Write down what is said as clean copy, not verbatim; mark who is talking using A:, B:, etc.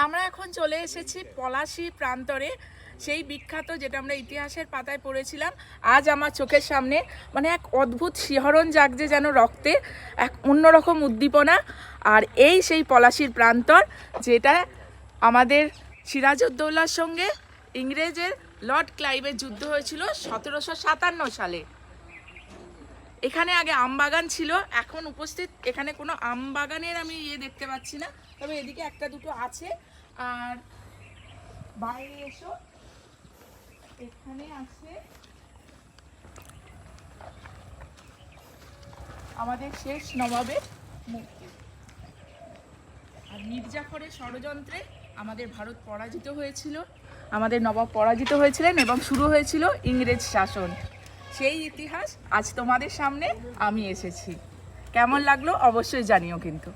A: আমরা এখন চলে এসেছি পলাশী প্রান্তরে, সেই বিখ্যাত যেটা আমরা ইতিহাসের পাতায় পড়েছিলাম। আজ আমার চোখের সামনে মানে এক অদ্ভুত শিহরণ জাগছে যেন রক্তে, এক অন্যরকম উদ্দীপনা। আর এই সেই পলাশীর প্রান্তর, যেটা আমাদের সিরাজউদ্দৌলার সঙ্গে ইংরেজের লর্ড ক্লাইভের যুদ্ধ হয়েছিল 1757 সালে। এখানে আগে আমবাগান ছিল, এখন উপস্থিত এখানে কোনো আমবাগানের আমি দেখতে পাচ্ছি না, তবে এদিকে একটা দুটো আছে। আর বাইরে এসো, এখানে আছে আমাদের শেষ নবাবের মূর্তি। আর মির্জাফরের ষড়যন্ত্রে আমাদের ভারত পরাজিত হয়েছিল, আমাদের নবাব পরাজিত হয়েছিলেন এবং শুরু হয়েছিল ইংরেজ শাসন। সেই ইতিহাস আজ তোমাদের সামনে আমি এসেছি। কেমন লাগলো অবশ্যই জানিও কিন্তু।